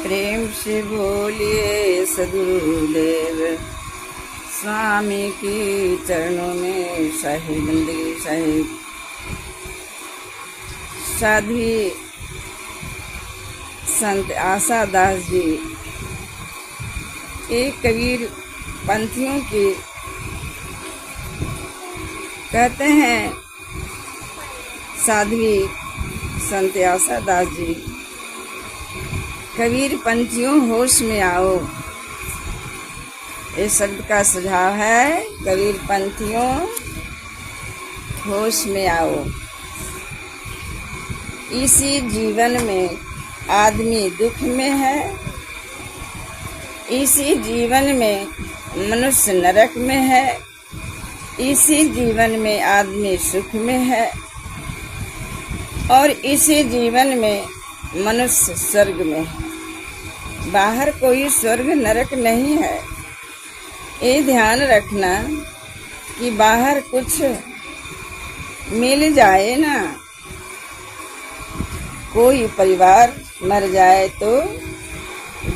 प्रेम से बोलिए सदगुरुदेव स्वामी की चरणों में शाही बंदगी शाही साध्वी संत आशा दास जी एक कबीर पंथियों की कहते हैं साध्वी संत आशा दास जी, कबीर पंथियों होश में आओ। इस शब्द का सुझाव है, कबीर पंथियों होश में आओ। इसी जीवन में आदमी दुख में है, इसी जीवन में मनुष्य नरक में है, इसी जीवन में आदमी सुख में है और इसी जीवन में मनुष्य स्वर्ग में है। बाहर कोई स्वर्ग नरक नहीं है। ये ध्यान रखना कि बाहर कुछ मिल जाए ना, कोई परिवार मर जाए तो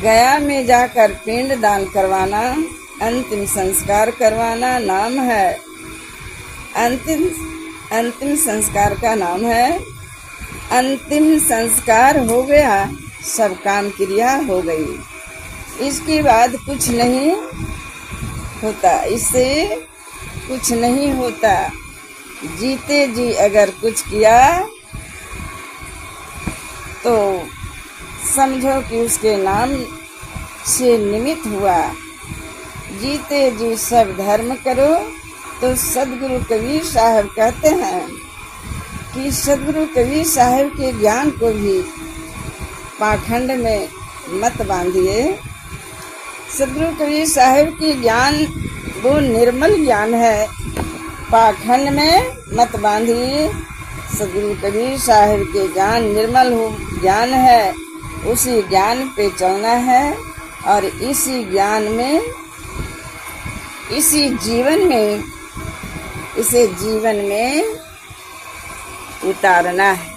गया में जाकर पिंड दान करवाना, अंतिम संस्कार करवाना नाम है। अंतिम संस्कार का नाम है। अंतिम संस्कार हो गया, सब काम क्रिया हो गई। इसके बाद कुछ नहीं होता, इससे कुछ नहीं होता। जीते जी अगर कुछ किया तो समझो कि उसके नाम से निमित्त हुआ। जीते जी सब धर्म करो। तो सदगुरु कबीर साहब कहते हैं कि सदगुरु कबीर साहब के ज्ञान को भी पाखंड में मत बांधिए। सदगुरु कबीर साहब की ज्ञान वो निर्मल ज्ञान है, पाखंड में मत बांधिए। सदगुरु कबीर साहब के ज्ञान निर्मल ज्ञान है, उसी ज्ञान पे चलना है और इसी ज्ञान में इसी जीवन में उतारना है।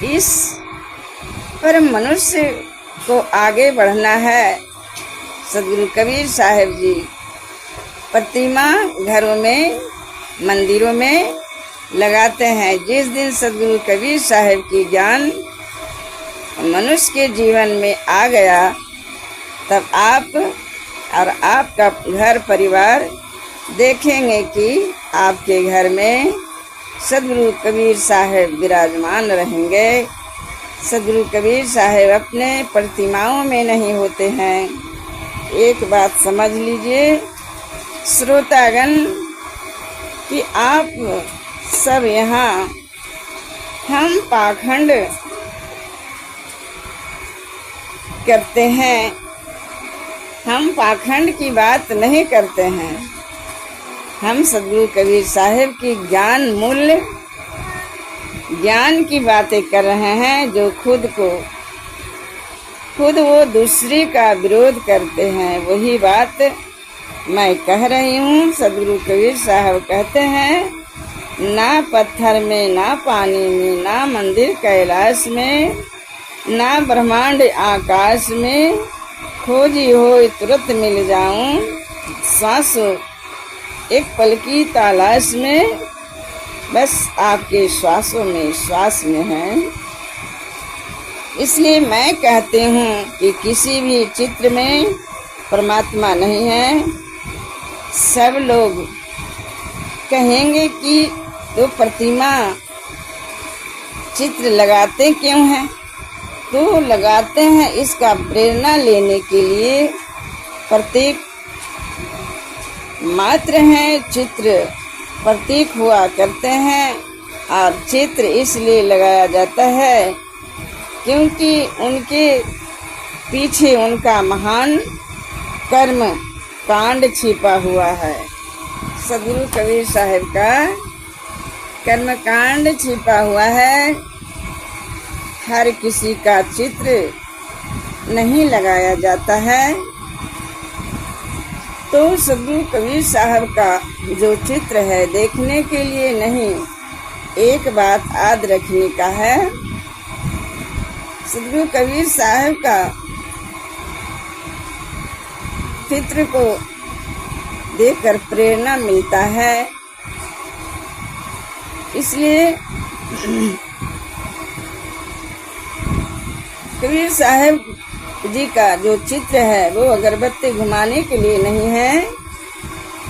इस पर मनुष्य को आगे बढ़ना है। सदगुरु कबीर साहब जी प्रतिमा घरों में मंदिरों में लगाते हैं। जिस दिन सदगुरु कबीर साहब की ज्ञान मनुष्य के जीवन में आ गया, तब आप और आपका घर परिवार देखेंगे कि आपके घर में सदगुरु कबीर साहब विराजमान रहेंगे। सदगुरु कबीर साहब अपने प्रतिमाओं में नहीं होते हैं। एक बात समझ लीजिए श्रोतागण कि आप सब यहाँ हम पाखंड करते हैं, हम पाखंड की बात नहीं करते हैं। हम सदगुरु कबीर साहब की ज्ञान मूल्य ज्ञान की बातें कर रहे हैं, जो खुद वो दूसरे का विरोध करते हैं। वही बात मैं कह रही हूँ। सदगुरु कबीर साहब कहते हैं, ना पत्थर में, ना पानी में, ना मंदिर कैलाश में, ना ब्रह्मांड आकाश में, खोजी हो तुरंत मिल जाऊं। सांसों एक पल की तलाश में, बस आपके श्वासों में श्वास में है। इसलिए मैं कहती हूँ कि किसी भी चित्र में परमात्मा नहीं है। सब लोग कहेंगे कि तो प्रतिमा चित्र लगाते क्यों हैं? तो लगाते हैं इसका प्रेरणा लेने के लिए। प्रतीक मात्र हैं, चित्र प्रतीक हुआ करते हैं। और चित्र इसलिए लगाया जाता है क्योंकि उनके पीछे उनका महान कर्म कांड छिपा हुआ है। सदगुरु कबीर साहब का कर्म कांड छिपा हुआ है। हर किसी का चित्र नहीं लगाया जाता है। तो सदगुरु कबीर साहब का जो चित्र है देखने के लिए नहीं, एक बात याद रखने का है। सदगुरु कबीर साहब का चित्र को देखकर प्रेरणा मिलता है। इसलिए कबीर साहब जी का जो चित्र है वो अगरबत्ती घुमाने के लिए नहीं है,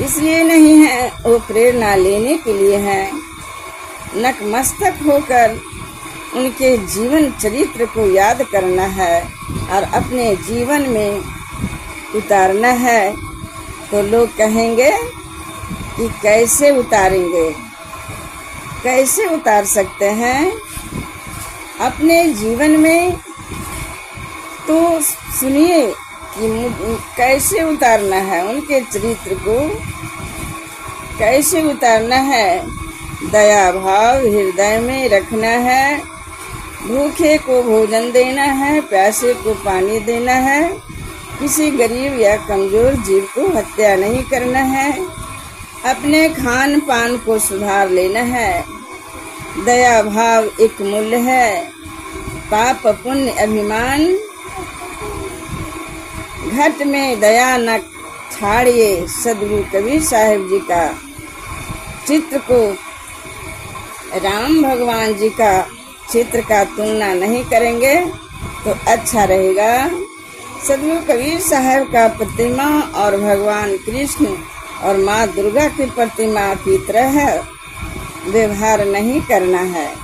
इसलिए नहीं है, वो प्रेरणा लेने के लिए है। नतमस्तक होकर उनके जीवन चरित्र को याद करना है और अपने जीवन में उतारना है। तो लोग कहेंगे कि कैसे उतारेंगे, कैसे उतार सकते हैं अपने जीवन में? तो सुनिए कि कैसे उतारना है उनके चरित्र को, कैसे उतारना है। दया भाव हृदय में रखना है, भूखे को भोजन देना है, प्यासे को पानी देना है, किसी गरीब या कमजोर जीव को हत्या नहीं करना है, अपने खान पान को सुधार लेना है। दया भाव एक मूल्य है, पाप पुण्य अभिमान घट में दया न छाड़िए। सदगुरु कबीर साहब जी का चित्र को राम भगवान जी का चित्र का तुलना नहीं करेंगे तो अच्छा रहेगा। सदगुरु कबीर साहब का प्रतिमा और भगवान कृष्ण और माँ दुर्गा की प्रतिमा की तरह व्यवहार नहीं करना है,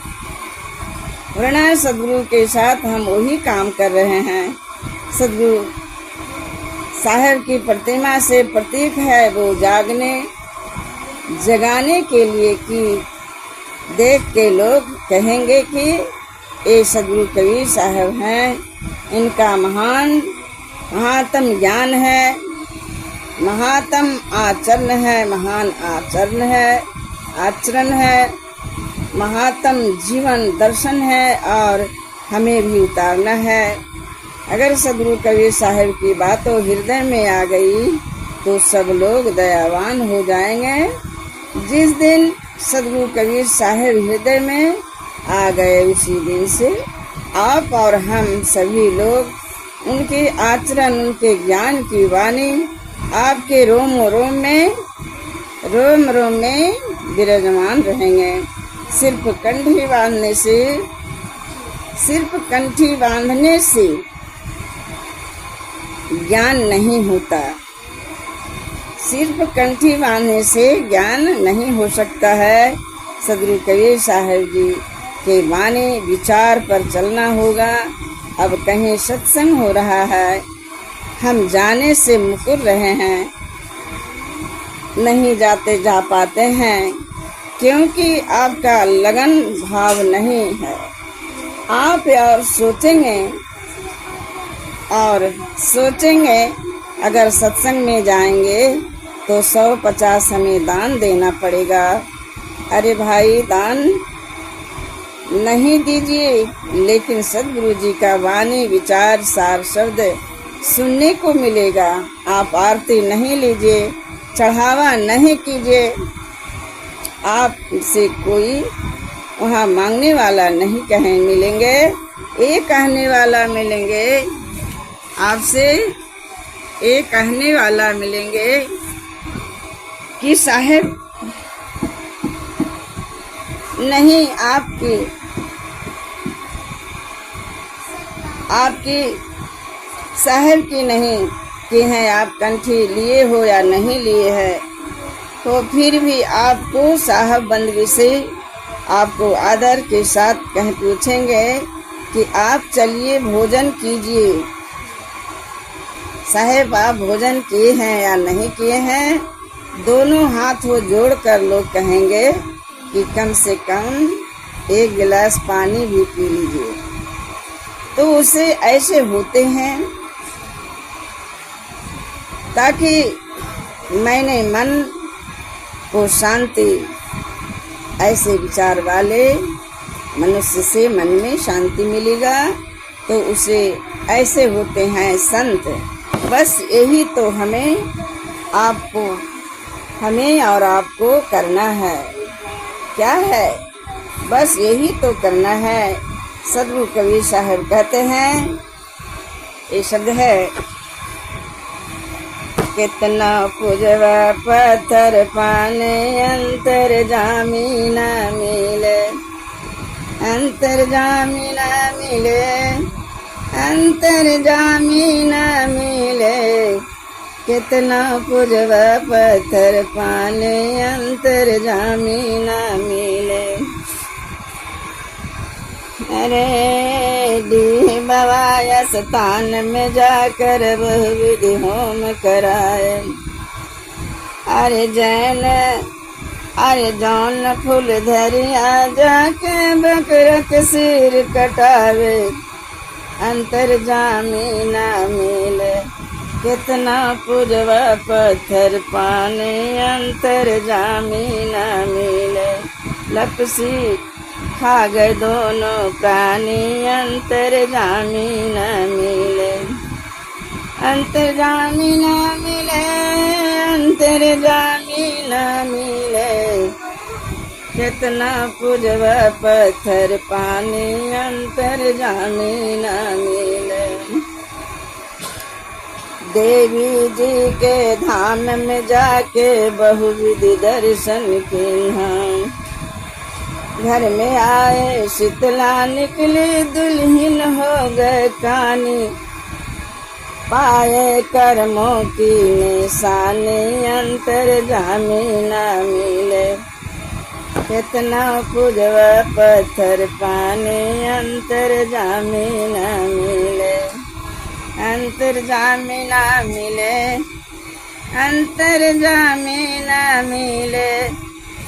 वरना सदगुरु के साथ हम वही काम कर रहे हैं। सदगुरु साहब की प्रतिमा से प्रतीक है वो जगाने के लिए कि देख के लोग कहेंगे कि ये सदगुरु कबीर साहब हैं, इनका महात्म ज्ञान है, महात्म आचरण है, महान आचरण है, महात्म जीवन दर्शन है और हमें भी उतारना है। अगर सदगुरु कबीर साहब की बातों हृदय में आ गई तो सब लोग दयावान हो जाएंगे। जिस दिन सदगुरु कबीर साहब हृदय में आ गए उसी दिन से आप और हम सभी लोग उनके आचरण, उनके ज्ञान की वाणी आपके रोम रोम में विराजमान रहेंगे। सिर्फ कंठी बांधने से ज्ञान नहीं होता, सिर्फ कंठी बांधने से ज्ञान नहीं हो सकता है। सदगुरु कबीर साहब जी के वाणी विचार पर चलना होगा। अब कहीं सत्संग हो रहा है, हम जाने से मुकर रहे हैं, नहीं जा पाते हैं क्योंकि आपका लगन भाव नहीं है। आप सोचेंगे अगर सत्संग में जाएंगे तो 150 हमें दान देना पड़ेगा। अरे भाई, दान नहीं दीजिए, लेकिन सदगुरु जी का वाणी विचार सार शब्द सुनने को मिलेगा। आप आरती नहीं लीजिए, चढ़ावा नहीं कीजिए, आपसे कोई वहाँ मांगने वाला नहीं मिलेंगे, एक कहने वाला मिलेंगे, आपसे एक कहने वाला मिलेंगे कि साहब नहीं, आपकी साहब की नहीं कि है, आप कंठी लिए हो या नहीं लिए है, तो फिर भी आपको साहब बंदगी से आपको आदर के साथ पूछेंगे कि आप चलिए भोजन कीजिए। साहेब आप भोजन किए हैं या नहीं किए हैं, दोनों हाथ वो जोड़कर लोग कहेंगे कि कम से कम एक गिलास पानी भी पी लीजिए। तो उसे ऐसे होते हैं ताकि मैंने मन को शांति, ऐसे विचार वाले मनुष्य से मन में शांति मिलेगा, तो उसे ऐसे होते हैं संत। बस यही तो हमें और आपको करना है। क्या है? बस यही तो करना है। सदगुरु कबीर साहब कहते हैं, ये शब्द है, कितना पुजवा पत्थर पाने अंतर जामी न मिले, अंतर जामी न मिले, अंतर जामी न मिले। कितना पुजवा पत्थर पाने अंतर जामी न मिले। अरे डी बाबा स्थान में जाकर बहुविधि होम कराए। अरे जैन अरे जौन फूल धरिया जाके बकरक सिर कटावे, अंतर जामी न मिले। कितना पुजवा पत्थर पाने अंतर जामी न मिले। लपसी खा गए दोनों प्राणी अंतर जामी न मिले, अंतर जामी न मिले, अंतर जामी न मिले। कितना पुजवा पत्थर पानी अंतर जामी न मिले। देवी जी के धाम में जाके बहुविधि दर्शन किन्हा। घर में आए शीतला निकली दुल्हन हो गए कानी। पाए कर्मों की निशानी अंतर जामी न मिले। कितना पुजवा पत्थर पानी अंतर जामी न मिले, अंतर जामी न मिले, अंतर जामी न मिले।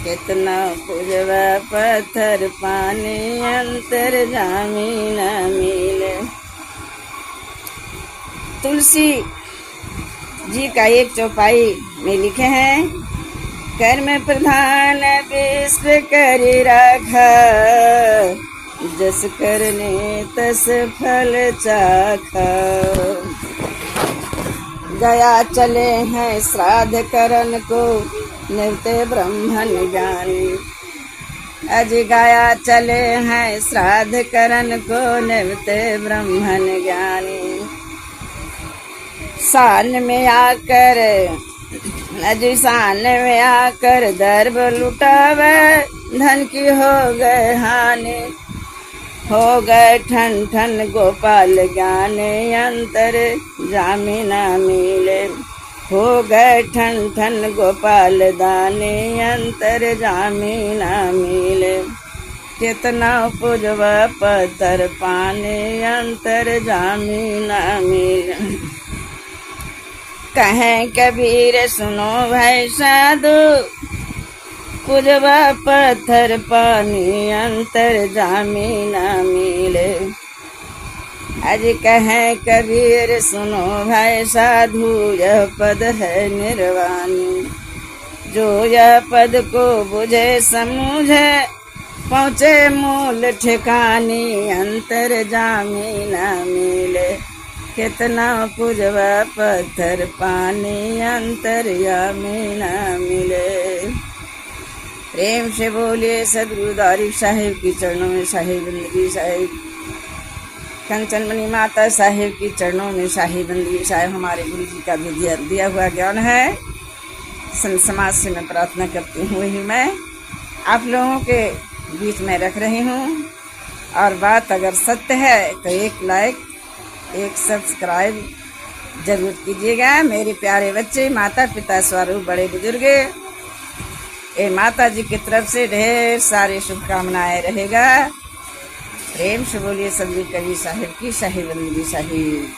कितना पुजवा पत्थर पानी अंतर जामी न मिले। तुलसी जी का एक चौपाई में लिखे हैं, कर्म प्रधान विश्व करि राखा, जस करने तस फल चाखा। गया चले हैं श्राद्ध करन को निवते ब्रह्मन ज्ञानी। अज गया चले हैं श्राद्ध करन को निवते ब्रह्मन ज्ञानी। सान में आकर अज सान में आकर दर्भ लुटावे, धन की हो गए हानि। हो गए ठन ठन गोपाल ज्ञानी, अंतर जामी न मिले। हो गए ठन ठन गोपाल दानी, अंतर जामी न मिले। कितना पुजवा पत्थर पानी अंतर जामी न मिले। कहें कबीर सुनो भाई साधु, पुजवा पत्थर पानी अंतर जामी न मिले। आज कहें कबीर सुनो भाई साधु, यह पद है निर्वाणी। जो यह पद को बुझे समझे, पहुँचे मूल ठिकानी, अंतर जामी न मिले। कितना पुजवा पत्थर पानी अंतर जामी न मिले। प्रेम से बोलिए सदगुरु दारी साहिब की चरणों में शाही बंदगी साहिब, कंचन मणि माता साहिब की चरणों में शाही बंदगी साहिब। हमारे गुरु जी का भी दिया हुआ ज्ञान है। संत समाज से मैं प्रार्थना करती हूँ, वही मैं आप लोगों के बीच में रख रही हूँ। और बात अगर सत्य है तो एक लाइक एक सब्सक्राइब जरूर कीजिएगा। मेरे प्यारे बच्चे, माता पिता स्वरूप बड़े बुजुर्ग, ए माता जी की तरफ से ढेर सारी शुभकामनाएं रहेगा। प्रेम से बोलिए सदगुरु कबीर साहिब की शाही बंदगी साहिब।